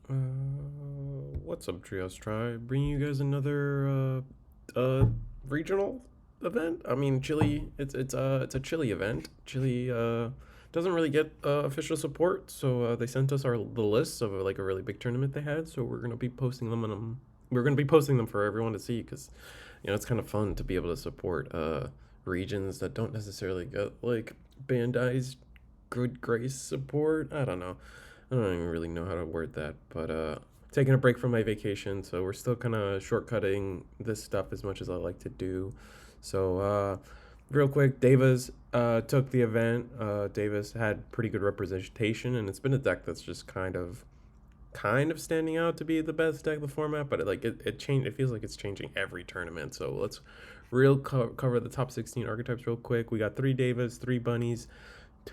What's up, Trios Tribe? Bringing you guys another regional event. I mean, Chile. It's a Chile event. Chile doesn't really get official support, so they sent us the lists of like a really big tournament they had. So we're gonna be posting them, and we're gonna be posting them for everyone to see because it's kind of fun to be able to support regions that don't necessarily get like Bandai's good grace support. I don't know. I don't even really know how to word that, but taking a break from my vacation, so we're still kind of shortcutting this stuff as much as I like to do. So, real quick, Devas took the event. Devas had pretty good representation, and it's been a deck that's just kind of standing out to be the best deck of the format, but it changed. It feels like it's changing every tournament. So let's cover the top 16 archetypes real quick. We got 3 Devas, 3 Bunnies,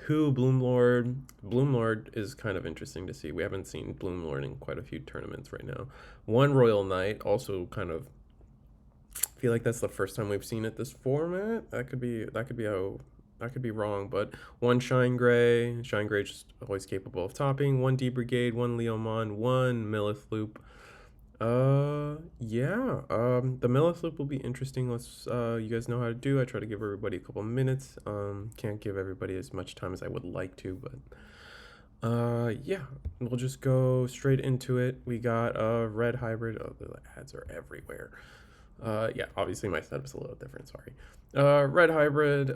2 BloomLord. BloomLord is kind of interesting to see. We haven't seen BloomLord in quite a few tournaments right now. 1 Royal Knight, also kind of feel like that's the first time we've seen it this format. I could be wrong, but 1 Shine Gray just always capable of topping. 1 D Brigade, 1 Leomon, 1 Milith Loop. Yeah. The Milith Loop will be interesting. Let's you guys know how to do. I try to give everybody a couple minutes. Can't give everybody as much time as I would like to, but yeah, we'll just go straight into it. We got a red hybrid. Oh, the ads are everywhere. Yeah, obviously my setup's a little different, sorry. Red hybrid,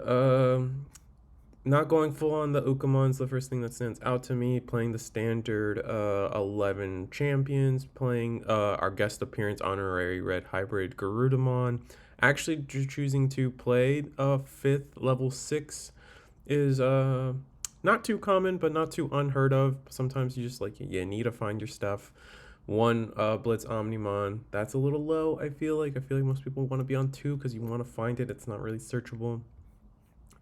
not going full on the Ukamon's the first thing that stands out to me. Playing the standard 11 champions, playing our guest appearance honorary red hybrid Garudamon. Actually choosing to play 5th level 6 is not too common, but not too unheard of. Sometimes you just you need to find your stuff. 1 Blitz Omnimon, that's a little low. I feel like most people want to be on 2 because you want to find it. It's not really searchable.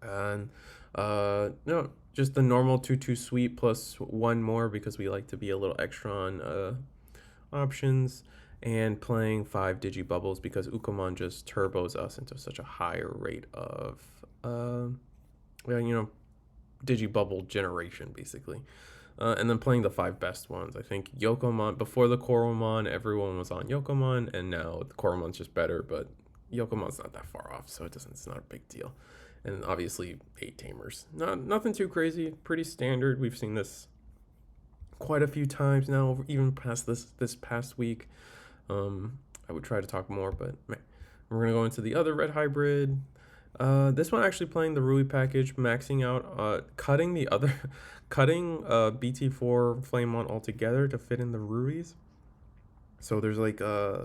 And no, just the normal 2/2 sweep plus 1 more because we like to be a little extra on options. And playing 5 Digibubbles because Ukamon just turbos us into such a higher rate of Digibubble generation basically. And then playing the 5 best ones. I think Yokomon, before the Koromon, everyone was on Yokomon, and now the Koromon's just better, but Yokomon's not that far off, so it's not a big deal. And obviously 8 Tamers. Nothing too crazy, pretty standard. We've seen this quite a few times now, even past this past week. I would try to talk more, but man. We're gonna go into the other red hybrid. This one actually playing the Rui package, maxing out, cutting BT4 Flamemon altogether to fit in the Ruis. So there's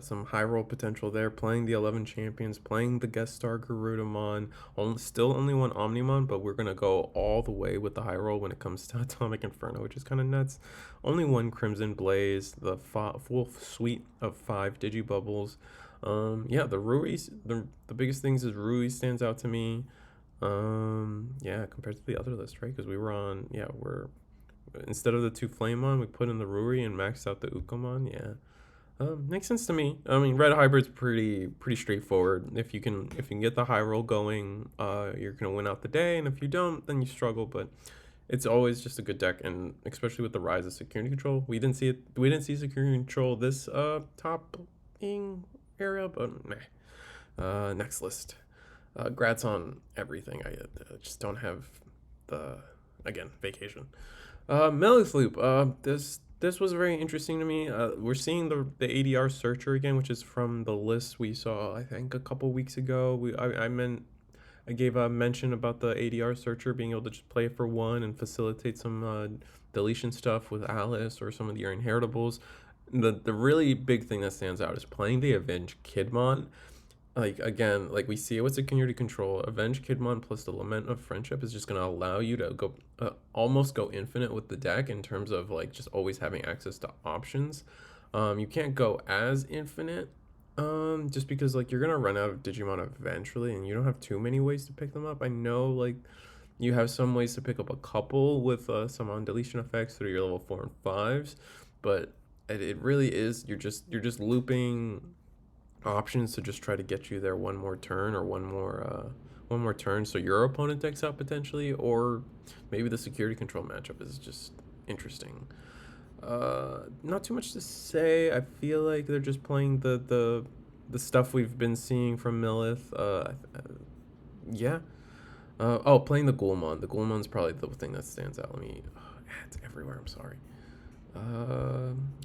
some high roll potential there. Playing the 11 champions, playing the guest star Garudamon. Still only 1 Omnimon, but we're gonna go all the way with the high roll when it comes to Atomic Inferno, which is kind of nuts. Only 1 Crimson Blaze, the full suite of 5 Digibubbles. Yeah, the Ruiz, the biggest things is Ruiz stands out to me. Yeah, compared to the other list, right? Because we're instead of the 2 Flamemon, we put in the Ruri and maxed out the Ukamon. Yeah, makes sense to me. I mean, red hybrid's pretty straightforward. If you can get the high roll going, you're gonna win out the day, and if you don't, then you struggle. But it's always just a good deck, and especially with the rise of security control, we didn't see security control this topping area, but meh. Next list. Grats on everything. I just don't have the vacation. Milith Loop. This was very interesting to me. We're seeing the ADR searcher again, which is from the list we saw I think a couple weeks ago. I gave a mention about the ADR searcher being able to just play for 1 and facilitate some deletion stuff with Alice or some of your inheritables. The really big thing that stands out is playing the Avenge Kidmon. Again, we see it with security control. Avenge Kidmon plus the Lament of Friendship is just gonna allow you to go almost go infinite with the deck in terms of just always having access to options. You can't go as infinite, just because you're gonna run out of Digimon eventually, and you don't have too many ways to pick them up. I know you have some ways to pick up a couple with some on deletion effects through your level 4 and 5s, but it really is you're just looping options to just try to get you there one more turn or one more turn so your opponent decks out potentially, or maybe the security control matchup is just interesting. Not too much to say. I feel like they're just playing the stuff we've been seeing from Milith. Yeah. Oh, playing the Ghoulmon. The Ghoulmon's probably the thing that stands out. Let me. It's everywhere. I'm sorry.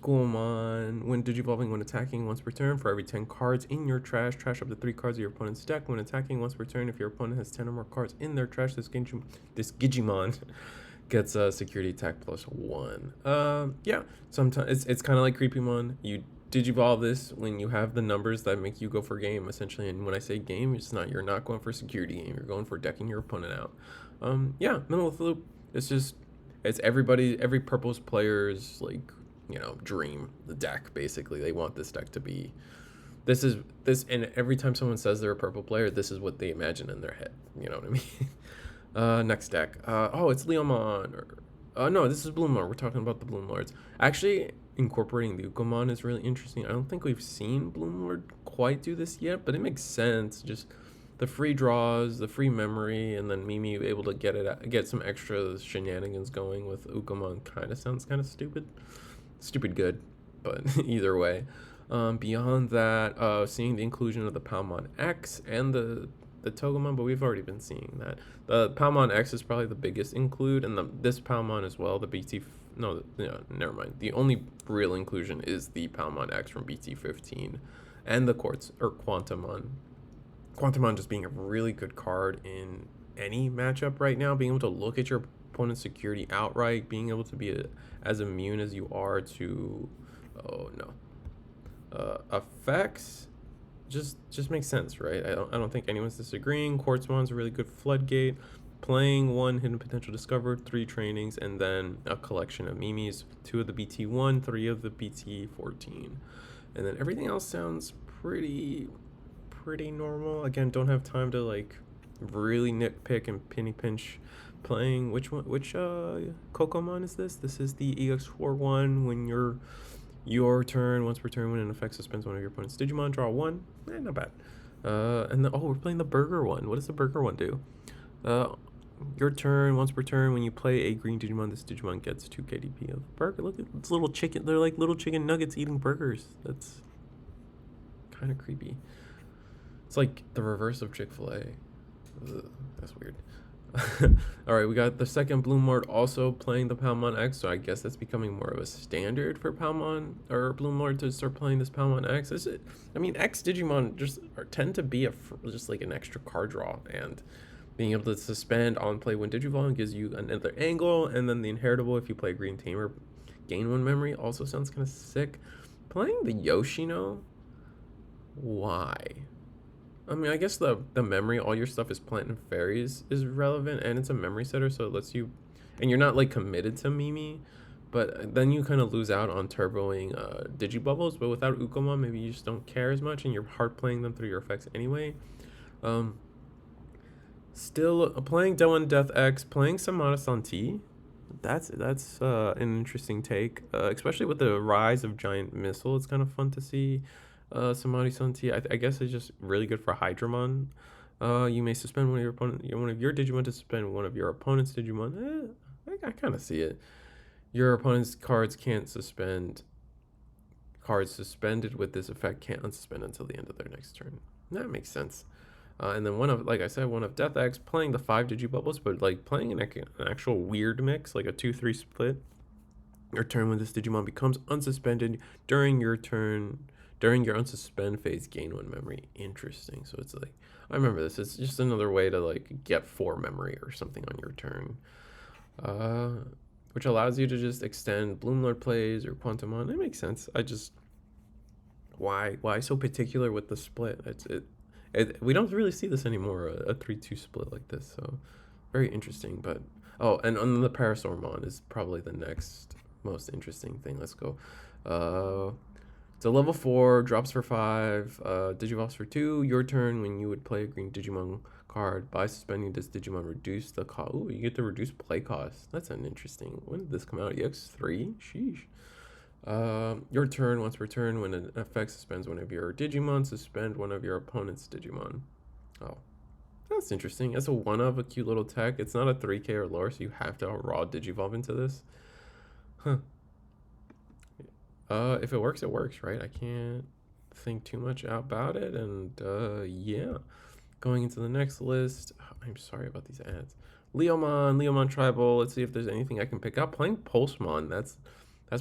Ghoulmon. When digivolving, when attacking once per turn, for every 10 cards in your trash, trash up to 3 cards of your opponent's deck. When attacking once per turn, if your opponent has 10 or more cards in their trash, this Digimon gets a security attack +1. Yeah. Sometimes it's kind of like Creepymon. You digivolve this when you have the numbers that make you go for game, essentially. And when I say game, you're not going for security game. You're going for decking your opponent out. Yeah. Middle of the loop. It's every purple's player's like, dream, the deck. Basically, they want this deck to be. And every time someone says they're a purple player, this is what they imagine in their head. You know what I mean? Next deck. Oh, it's Leomon. No, this is BloomLord. We're talking about the BloomLords. Actually, incorporating the Ukomon is really interesting. I don't think we've seen BloomLord quite do this yet, but it makes sense. Just the free draws, the free memory, and then Mimi able to get some extra shenanigans going with Ukomon kind of sounds kind of stupid. Stupid good, but either way. Beyond that, seeing the inclusion of the Palmon X and the Togemon, but we've already been seeing that. The Palmon X is probably the biggest include, and this Palmon as well. The never mind. The only real inclusion is the Palmon X from BT15, and the Quartz or Quantumon. Quantumon just being a really good card in any matchup right now, being able to look at your opponent's security outright, being able to be as immune as you are to, effects, just makes sense, right? I don't think anyone's disagreeing. Quartzmon's a really good floodgate, playing 1 hidden potential discovered, 3 trainings, and then a collection of Mimis, 2 of the BT1, 3 of the BT14, and then everything else sounds pretty normal. Again, don't have time to like really nitpick and penny pinch. Playing which Kokomon is this? This is the EX4 one. When your turn, once per turn, when an effect suspends one of your opponent's Digimon, draw 1. Not bad. And we're playing the Burger one. What does the Burger one do? Your turn, once per turn, when you play a green Digimon, this Digimon gets 2 KDP of burger. Look at this little chicken. They're like little chicken nuggets eating burgers. That's kind of creepy. It's like the reverse of Chick-fil-A. That's weird. All right, we got the second BloomLord also playing the Palmon X, so I guess that's becoming more of a standard for Palmon or BloomLord to start playing this Palmon X. Is it? I mean, X Digimon tend to be just like an extra card draw, and being able to suspend on play when Digivolving gives you another angle, and then the inheritable if you play Green Tamer, gain 1 memory also sounds kind of sick. Playing the Yoshino, why? I mean, I guess the memory, all your stuff is plant and fairies is relevant, and it's a memory setter, so it lets you, and you're not like committed to Mimi, but then you kind of lose out on turboing Digibubbles. But without Ukomon, maybe you just don't care as much, and you're hard playing them through your effects anyway. Still playing Doan Death X, playing Samana Santi. That's an interesting take, especially with the rise of Giant Missile. It's kind of fun to see. Samadhi Santi, I guess it's just really good for Hydramon. You may suspend one of your Digimon to suspend one of your opponent's Digimon. I kind of see it. Your opponent's cards can't suspend. Cards suspended with this effect can't unsuspend until the end of their next turn. That makes sense. And then one of Death X playing the 5 Digibubbles, but like playing an actual weird mix, like a 2-3 split. Your turn when this Digimon becomes unsuspended during your turn. During your unsuspend phase, gain 1 memory. Interesting. So it's like, I remember this. It's just another way to like get 4 memory or something on your turn. Which allows you to just extend BloomLord plays or Quantumon. It makes sense. Why so particular with the split? We don't really see this anymore, a 3-2 split like this. So very interesting. But, and on the Parasaurmon is probably the next most interesting thing. Let's go. So level 4, drops for 5, Digivolves for 2. Your turn when you would play a green Digimon card. By suspending this Digimon, reduce the cost. Ooh, you get to reduce play cost. That's an interesting. When did this come out? EX3? Sheesh. Your turn, once per turn, when an effect suspends one of your Digimon, suspend one of your opponent's Digimon. Oh, that's interesting. It's a 1-of, a cute little tech. It's not a 3K or lower, so you have to raw Digivolve into this. Huh. If it works, right? I can't think too much about it. And yeah, going into the next list. I'm sorry about these ads. Leomon Tribal. Let's see if there's anything I can pick up. Playing Pulsemon. That's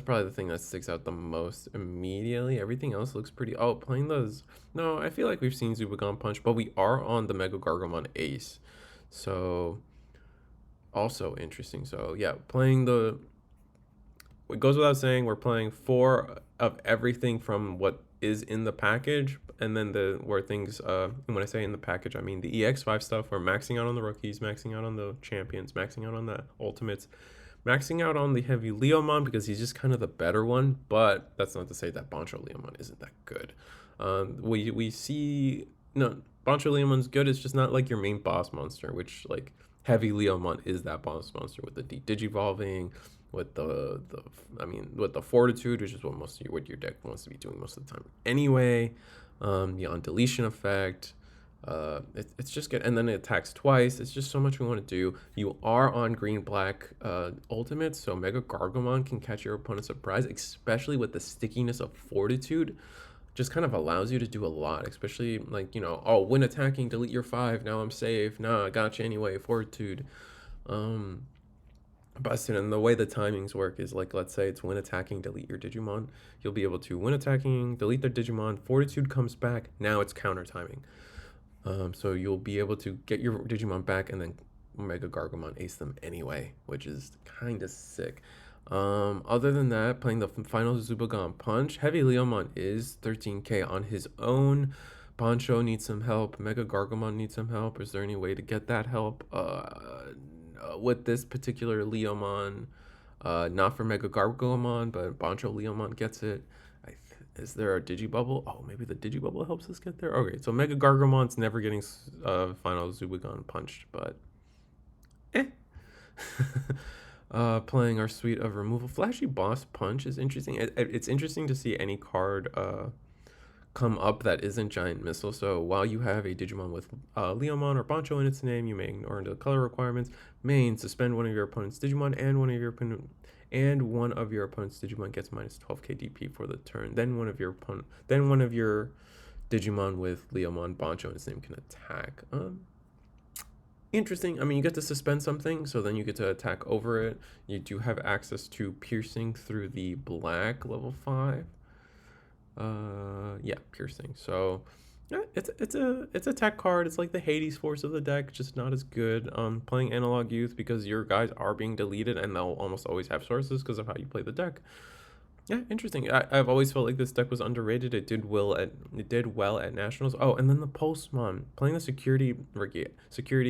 probably the thing that sticks out the most immediately. Everything else looks pretty. Oh, playing those. No, I feel like we've seen Zubagon Punch, but we are on the Mega Gargomon Ace, so also interesting. So yeah, playing the. It goes without saying, we're playing four of everything from what is in the package, and then the where things. And when I say in the package, I mean the EX5 stuff. We're maxing out on the rookies, maxing out on the champions, maxing out on the ultimates, maxing out on the heavy Leomon because he's just kind of the better one, but that's not to say that Bancho Leomon isn't that good. We see no Bancho Leomon's good. It's just not like your main boss monster, which like heavy Leomon is that boss monster with the digivolving, with with the fortitude, which is what your deck wants to be doing most of the time. Anyway, the on deletion effect. It's just good, and then it attacks twice. It's just so much we want to do. You are on green black ultimates, so Mega Gargomon can catch your opponent surprise, especially with the stickiness of fortitude. Just kind of allows you to do a lot, especially like, oh, when attacking, delete your 5. Now I'm safe. Nah, I got you anyway. Fortitude. Busted. And the way the timings work is like, let's say it's when attacking, delete your Digimon. You'll be able to, when attacking, delete their Digimon. Fortitude comes back. Now it's counter timing. So you'll be able to get your Digimon back and then Mega Gargomon ace them anyway, which is kind of sick. Other than that, playing the final Zubagon Punch, Heavy Leomon is 13k on his own. Bancho needs some help. Mega Gargomon needs some help. Is there any way to get that help? With this particular Leomon, not for Mega Gargomon, but Bancho Leomon gets it. Is there a Digibubble? Oh, maybe the Digibubble helps us get there. Okay, so Mega Gargomon's never getting final Zubagon punched, but playing our suite of removal. Flashy Boss Punch is interesting. It's interesting to see any card come up that isn't Giant Missile. So while you have a Digimon with Leomon or Bancho in its name, you may ignore the color requirements. Main, suspend one of your opponent's Digimon and one of your opponent's Digimon gets minus 12k DP for the turn. Then one of your Digimon with Leomon Bancho in its name can attack. Interesting. I mean, you get to suspend something, so then you get to attack over it. You do have access to piercing through the black level 5. Yeah, piercing. So yeah, it's a tech card. It's like the Hades force of the deck, just not as good. Playing Analog Youth because your guys are being deleted and they'll almost always have sources because of how you play the deck. Yeah, interesting. I've always felt like this deck was underrated. It did well at nationals. Oh, and then the Pulsemon, playing the security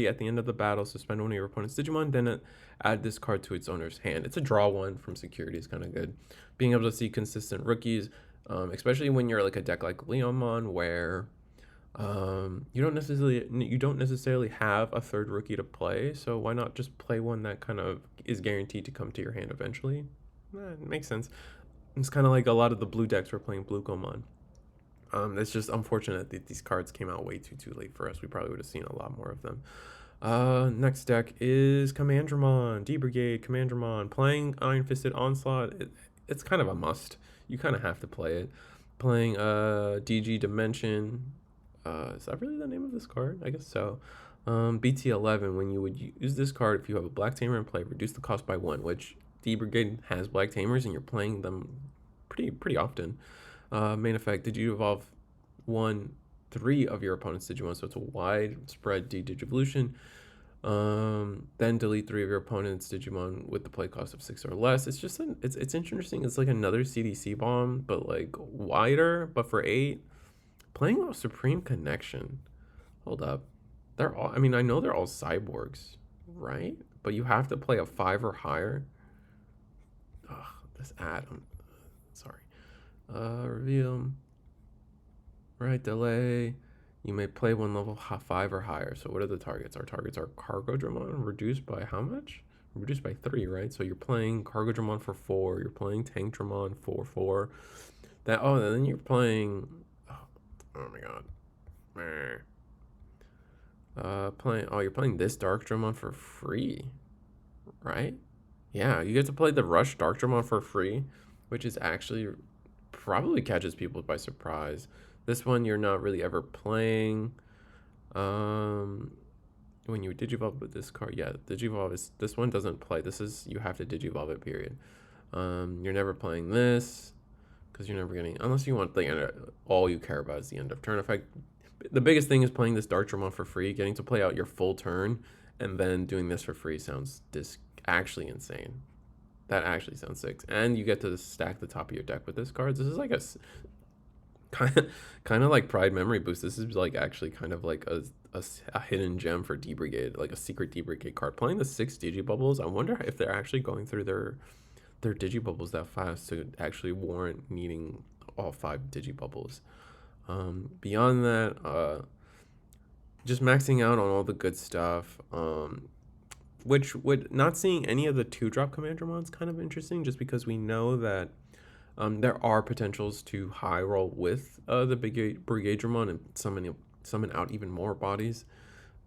at the end of the battle, suspend one of your opponent's Digimon, then add this card to its owner's hand. It's a draw one from security is kind of good. Being able to see consistent rookies, especially when you're like a deck like Leomon where you don't necessarily have a third rookie to play, so why not just play one that kind of is guaranteed to come to your hand eventually? It makes sense. It's kind of like a lot of the blue decks were playing Bluecomon. It's just unfortunate that these cards came out way too late for us. We probably would have seen a lot more of them. Next deck is Commandramon, D-Brigade, Commandramon. Playing Iron Fisted Onslaught, it's kind of a must. You kind of have to play it. Playing DG Dimension. Is that really the name of this card? I guess so. BT11, when you would use this card, if you have a Black Tamer in play, reduce the cost by 1, which D-Brigade has Black Tamers and you're playing them pretty often. Main effect, did you evolve 3 of your opponent's Digimon, so it's a widespread D-Digivolution. Then delete 3 of your opponent's Digimon with the play cost of 6 or less. It's just it's interesting. It's like another CDC bomb, but like wider, but for 8. Playing a Supreme Connection. Hold up. They're all, I mean, I know they're all cyborgs, right? But you have to play a 5 or higher. Ugh, this ad. I'm sorry. Reveal. Right, delay. You may play one level 5 or higher. So what are the targets? Our targets are Cargodramon, reduced by how much? Reduced by 3, right? So you're playing Cargodramon for 4. You're playing Tankdramon for 4. And then you're playing. Oh my god. You're playing this Darkdramon for free, right? Yeah, you get to play the Rush Darkdramon for free, which is actually probably catches people by surprise. This one you're not really ever playing. When you digivolve with this card, yeah, digivolve is, this one doesn't play. This is, you have to digivolve it, period. You're never playing this because you're never getting, unless you want the end, all you care about is the end of turn effect. The biggest thing is playing this Darkdramon for free. Getting to play out your full turn and then doing this for free sounds actually insane. That actually sounds sick. And you get to stack the top of your deck with this card. This is like a kind of like Pride Memory Boost. This is like actually kind of like a hidden gem for D Brigade, like a secret D Brigade card. Playing the 6 Digibubbles, I wonder if they're actually going through their Digibubbles that fast to actually warrant needing all 5 Digibubbles. Beyond that, just maxing out on all the good stuff. Which would, not seeing any of the 2-drop Commandramon is kind of interesting, just because we know that there are potentials to high roll with the Brigadramon and summon out even more bodies.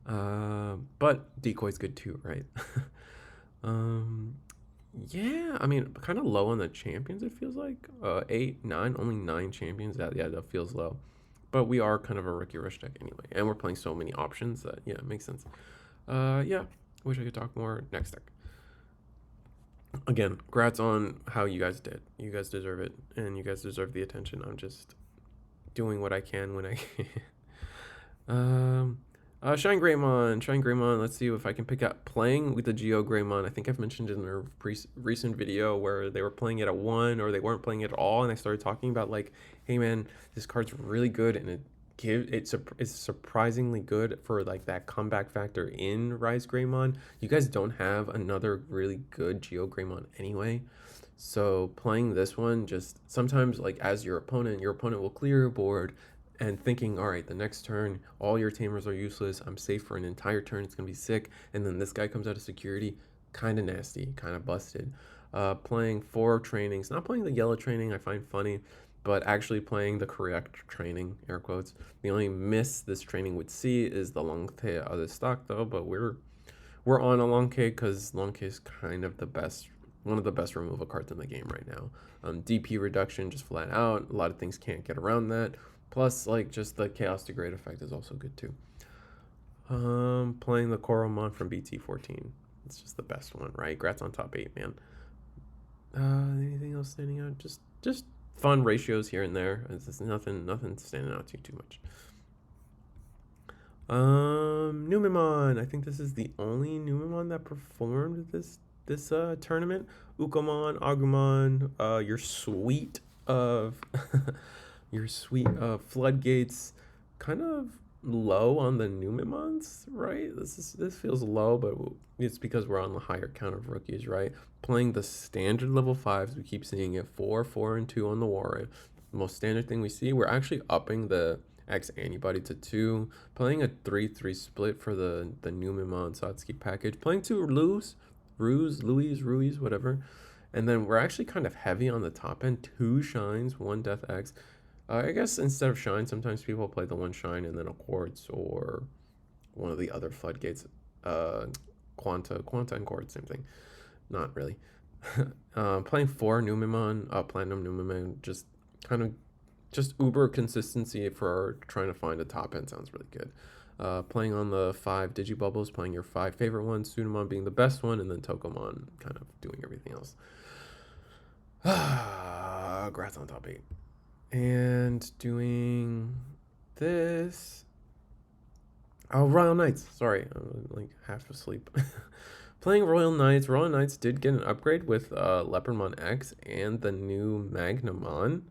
But decoy's good too, right? Yeah, I mean, kind of low on the champions, it feels like. 8, 9, only 9 champions. Yeah, that feels low. But we are kind of a rookie rush deck anyway, and we're playing so many options that, yeah, it makes sense. Yeah, wish I could talk more. Next deck. Again, congrats on how you guys did. You guys deserve it, and you guys deserve the attention. I'm just doing what I can when I can. Shinegreymon. Let's see if I can pick up playing with the Geogreymon. I think I've mentioned in a recent video where they were playing it at 1 or they weren't playing it at all, and I started talking about like, hey man, this card's really good, and it's surprisingly good for like that comeback factor in Rise Greymon. You guys don't have another really good Geogreymon anyway, so playing this one, just sometimes like as your opponent will clear your board and thinking, all right, the next turn all your tamers are useless, I'm safe for an entire turn, it's gonna be sick, and then this guy comes out of security, kind of nasty, kind of busted. Playing 4 trainings, not playing the yellow training I find funny, but actually playing the correct training, air quotes. The only miss this training would see is the Longtail out of stock though, but we're on a Longtail because Longtail is kind of the best, one of the best removal cards in the game right now. DP reduction, just flat out, a lot of things can't get around that. Plus, like, just the Chaos Degrade effect is also good too. Playing the Coralmon from BT15. It's just the best one, right? Grats on top 8, man. Anything else standing out? Just fun ratios here and there. It's just nothing standing out too much. Numemon. I think this is the only Numemon that performed this tournament. Ukomon, Agumon, your suite of your suite of floodgates, kind of low on the Numemons, right? This feels low, but it's because we're on the higher count of rookies, right? Playing the standard level 5s, we keep seeing it 4, 4, and 2 on the Warrior. The most standard thing we see. We're actually upping the X antibody to 2, playing a 3-3 split for the Numemon Satsuki package, playing 2 Ruiz, whatever. And then we're actually kind of heavy on the top end, 2 shines, 1 Death X. I guess instead of shine, sometimes people play the 1 shine and then a quartz or one of the other floodgates. Quanta and quartz, same thing. Not really. Playing 4 Numemon, Platinum Numemon, just kind of uber consistency for trying to find a top end sounds really good. Playing on the 5 Digibubbles, playing your 5 favorite ones, Sunamon being the best one, and then Tokomon kind of doing everything else. Grats on top 8. And doing this. Oh, Royal Knights. Sorry, I'm like half asleep. Playing Royal Knights. Royal Knights did get an upgrade with Leopardmon X and the new Magnamon.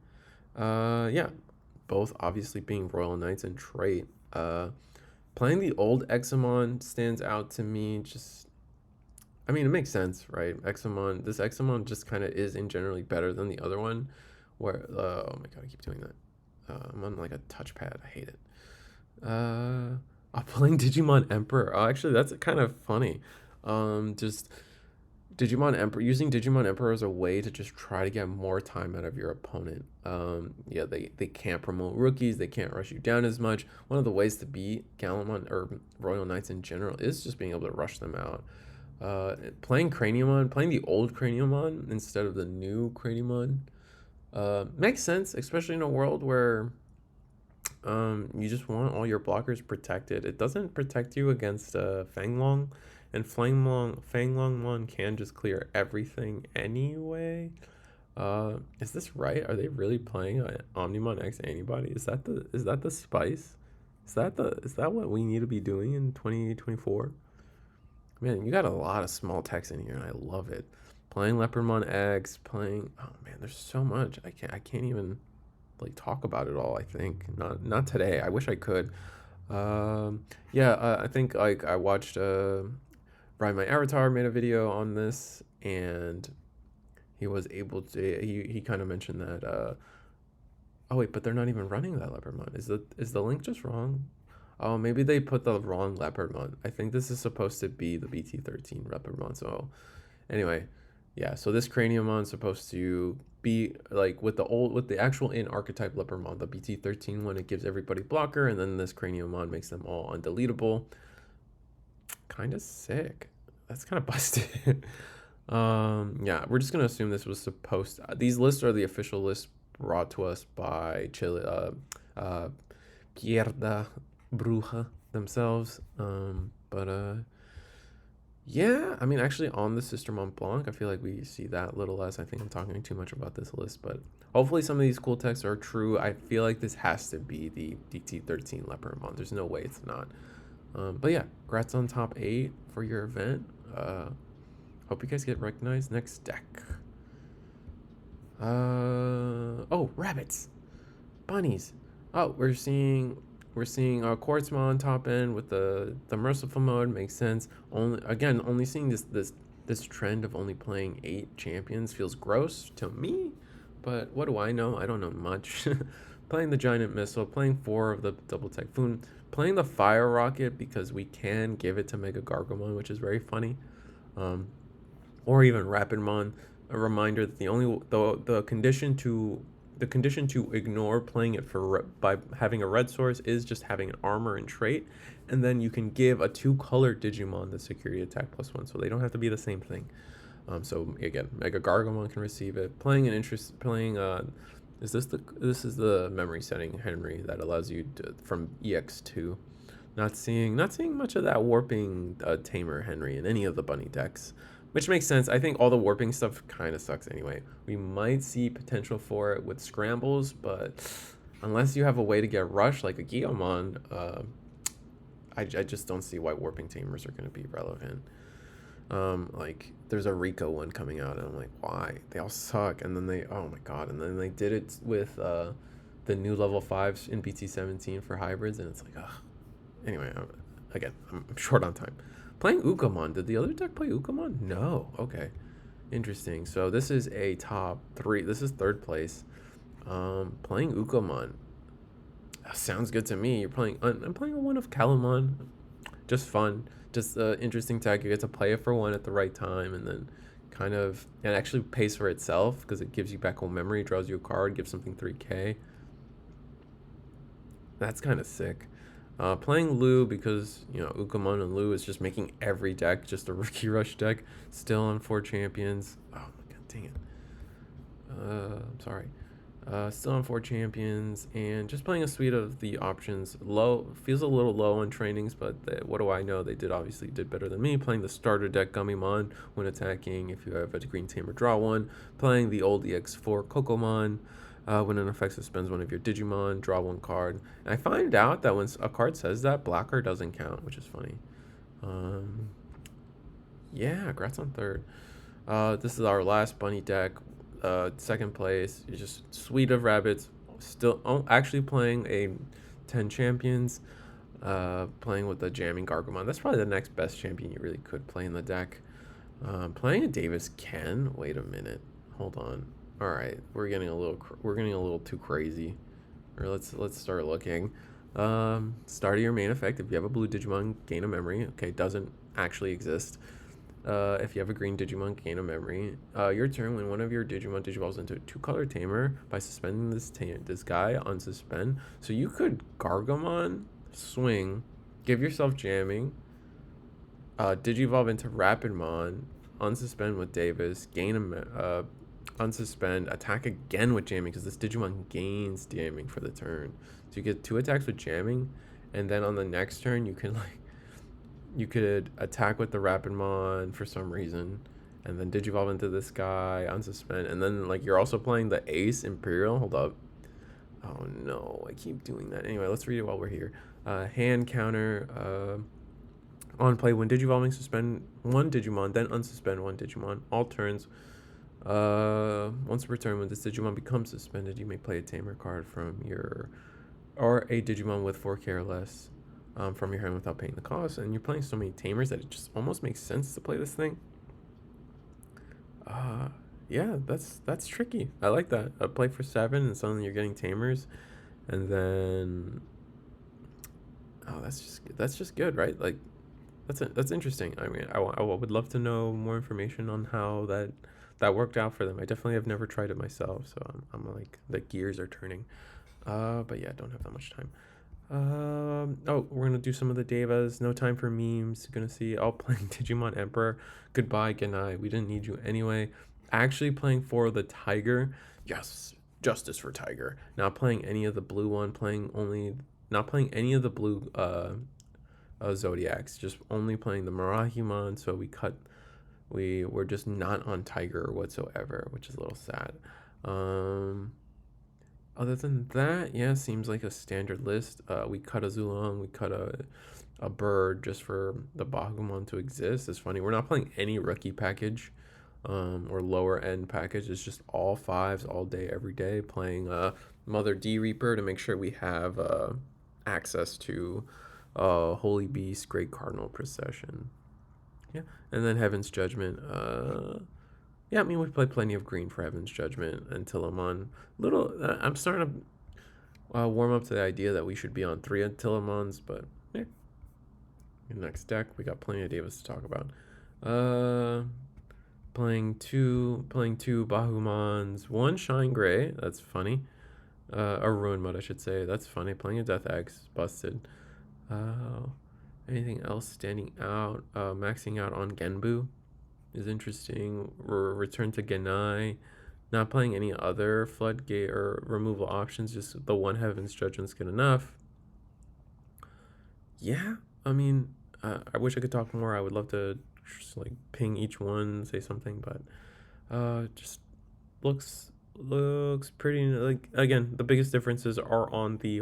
Yeah, both obviously being Royal Knights and trait. Playing the old Examon stands out to me. Just, I mean, it makes sense, right? This Examon just kind of is in generally better than the other one. Where, oh my god, I keep doing that. I'm on like a touchpad. I hate it. I'm playing Digimon Emperor. Oh, actually, that's kind of funny. Just Digimon Emperor, using Digimon Emperor as a way to just try to get more time out of your opponent. Yeah, they can't promote rookies, they can't rush you down as much. One of the ways to beat Galamon or Royal Knights in general is just being able to rush them out. Playing Craniumon, playing the old Craniumon instead of the new Craniumon. Makes sense, especially in a world where you just want all your blockers protected. It doesn't protect you against Fanglong, and Fanglongmon can just clear everything anyway. Is this right? Are they really playing Omnimon X Antibody? Is that the spice? Is that what we need to be doing in 2024? Man, you got a lot of small text in here, and I love it. Playing Leopardmon X, playing. Oh man, there's so much. I can't even like talk about it all. I think not today. I wish I could. Yeah, I think like I watched Brian my avatar made a video on this, and he was able to. He kind of mentioned that. Oh wait, but they're not even running that Leopardmon. Is the link just wrong? Oh, maybe they put the wrong Leopardmon. I think this is supposed to be the BT13 Leopardmon. So anyway, yeah. So this Craniumon's supposed to be like with the actual in archetype Leopardmon, the BT13 one. It gives everybody blocker, and then this Craniumon makes them all undeletable. Kind of sick. That's kind of busted. Yeah, we're just gonna assume this was supposed to, these lists are the official lists brought to us by Chile, Piedra Bruja themselves. But yeah, I mean, actually, on the Sister Mont Blanc, I feel like we see that a little less. I think I'm talking too much about this list, but hopefully some of these cool texts are true. I feel like this has to be the DT13 Leopardmon. There's no way it's not. But yeah, congrats on top 8 for your event. Hope you guys get recognized. Next deck. Oh, rabbits, bunnies. Oh, we're seeing Quartzmon top end with the merciful mode. Makes sense. Only seeing this trend of only playing 8 champions feels gross to me, but what do I know? I don't know much. Playing the giant missile, playing 4 of the double typhoon, playing the fire rocket because we can give it to Mega Gargomon, which is very funny. Or even Rapidmon. A reminder that the condition to ignore playing it by having a red source is just having an armor and trait, and then you can give a 2-color Digimon the security attack +1, so they don't have to be the same thing. So again, Mega Gargomon can receive it. This is the memory setting Henry that allows you to from EX2. Not seeing much of that warping tamer Henry in any of the bunny decks. Which makes sense. I think all the warping stuff kind of sucks anyway. We might see potential for it with scrambles, but unless you have a way to get rushed like a Guillemon, I just don't see why warping tamers are going to be relevant. Like there's a Rico one coming out, and I'm like, why? They all suck. And then oh my god, and then they did it with the new level 5s in BT17 for hybrids, and it's like, ugh. Anyway, again, I'm short on time. Playing Ukamon. Did the other deck play Ukamon? No. Okay. Interesting. So this is a top 3. This is 3rd place. Playing Ukamon. Sounds good to me. I'm playing a one of Calamon. Just fun. Just interesting tech. You get to play it for one at the right time, and then it actually pays for itself because it gives you back home memory, draws you a card, gives something 3k. That's kind of sick. Playing Lu because, Ukamon and Lu is just making every deck just a Rookie Rush deck. Still on 4 champions. Oh my god, dang it. I'm sorry. Still on 4 champions, and just playing a suite of the options. Feels a little low on trainings, but what do I know? They obviously did better than me. Playing the starter deck Gummymon when attacking. If you have a green tamer, draw 1. Playing the old EX4 Kokomon. When an effect suspends one of your Digimon, draw 1 card. And I find out that when a card says that, blocker doesn't count, which is funny. Yeah, congrats on 3rd. This is our last bunny deck. 2nd place. It's just suite of rabbits. Still actually playing a 10 champions. Playing with the jamming Gargomon. That's probably the next best champion you really could play in the deck. Playing a Davis Ken. Wait a minute. Hold on. All right, we're getting a little too crazy. Or let's start looking. Start of your main effect. If you have a blue Digimon, gain a memory. Okay, doesn't actually exist. If you have a green Digimon, gain a memory. Your turn, when one of your Digimon digivolves into a 2-color tamer by suspending this guy on suspend. So you could Gargomon, swing, give yourself jamming, digivolve into Rapidmon, unsuspend with Davis, gain a unsuspend, attack again with jamming because this Digimon gains jamming for the turn. So you get 2 attacks with jamming, and then on the next turn you can like you could attack with the Rapidmon for some reason, and then Digivolve into this guy, unsuspend, and then like you're also playing the Ace Imperial. Hold up. Oh no, I keep doing that. Anyway, let's read it while we're here. Hand counter. On play, when Digivolving, suspend 1 Digimon, then unsuspend 1 Digimon. All turns. Once per turn, when this Digimon becomes suspended, you may play a Tamer card from your, or a Digimon with 4K or less, from your hand without paying the cost. And you're playing so many Tamers that it just almost makes sense to play this thing. Yeah, that's tricky. I like that. I play for 7, and suddenly you're getting Tamers, and then that's just good, right? Like that's interesting. I mean, I would love to know more information on how that worked out for them. I definitely have never tried it myself, so I'm like the gears are turning. But yeah, I don't have that much time. Oh, we're gonna do some of the Devas. No time for memes. Gonna see all playing Digimon Emperor. Goodbye, Ganai. We didn't need you anyway. Actually playing for the Tiger. Yes, justice for Tiger. Not playing any of the blue one. Not playing any of the blue Zodiacs. Just only playing the Marahimon. So we were just not on Tiger whatsoever, which is a little sad. Other than that, yeah, seems like a standard list. We cut a Zulong, we cut a bird just for the Bahumon to exist. It's funny, we're not playing any rookie package or lower end package. It's just all 5s all day, every day, playing Mother D Reaper to make sure we have access to Holy Beast, Great Cardinal Procession. Yeah, and then Heaven's Judgment. Yeah, I mean, we played plenty of green for Heaven's Judgment until I'm on I'm starting to warm up to the idea that we should be on 3 Antilamons, but yeah. Next deck, we got plenty of Devas to talk about. Playing two Bahumons, 1 Shine Gray, that's funny. A Ruin Mode, I should say, that's funny. Playing a Death X, busted. Anything else standing out? Maxing out on Genbu is interesting. Return to Genai. Not playing any other floodgate or removal options, just the 1 Heaven's Judgment's good enough. Yeah, I mean, I wish I could talk more. I would love to just like ping each one, say something, but just looks pretty. Like, again, the biggest differences are on the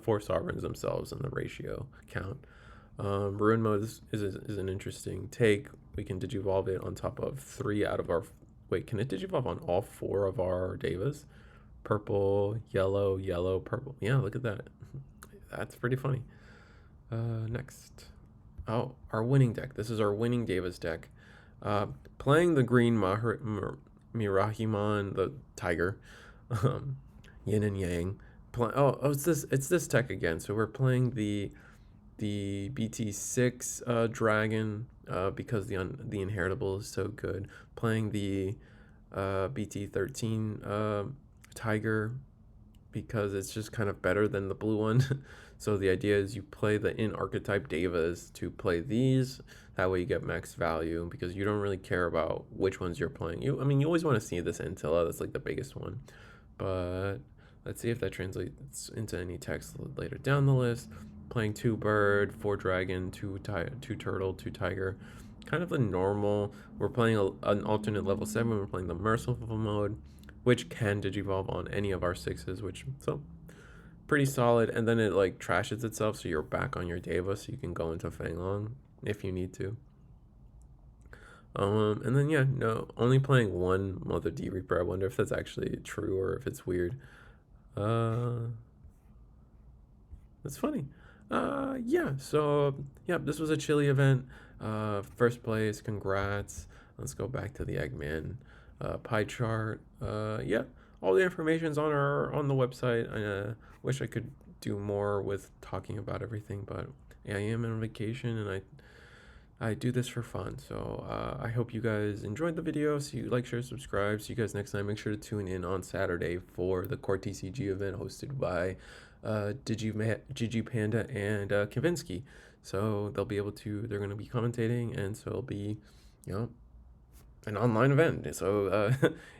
4 sovereigns themselves and the ratio count. Ruin Mode is an interesting take. We can digivolve it on top of 3 out of our... Wait, can it digivolve on all 4 of our Devas? Purple, yellow, yellow, purple. Yeah, look at that. That's pretty funny. Next. Oh, our winning deck. This is our winning Devas deck. Playing the green Mirahimon, the tiger. Yin and Yang. It's this tech again. So we're playing the BT6 dragon because the inheritable is so good. Playing the BT13 tiger because it's just kind of better than the blue one. So the idea is you play the in archetype Devas to play these. That way you get max value because you don't really care about which ones you're playing. I mean, you always want to see this Antilla. That's like the biggest one. But let's see if that translates into any text later down the list. Playing 2 bird, 4 dragon, 2 turtle, 2 tiger. Kind of the normal. We're playing an alternate level 7. We're playing the merciful mode, which can digivolve on any of our 6s, which so pretty solid. And then it like trashes itself, so you're back on your Deva, so you can go into Fanglong if you need to. And then yeah, no, only playing 1 Mother D Reaper. I wonder if that's actually true or if it's weird. That's funny. Yeah, so yeah, this was a Chile event. First place, congrats. Let's go back to the Eggman pie chart. Yeah, all the information's on the website. I wish I could do more with talking about everything, but yeah, I am on vacation and I do this for fun. So I hope you guys enjoyed the video. See you, like, share, subscribe. See you guys next time. Make sure to tune in on Saturday for the Core TCG event hosted by Gigi Panda and Kavinsky. So they're going to be commentating, and so it'll be, you know, an online event. So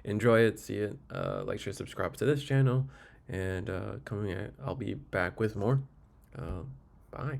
enjoy it, see it, like, share, subscribe to this channel, and coming, I'll be back with more. Bye.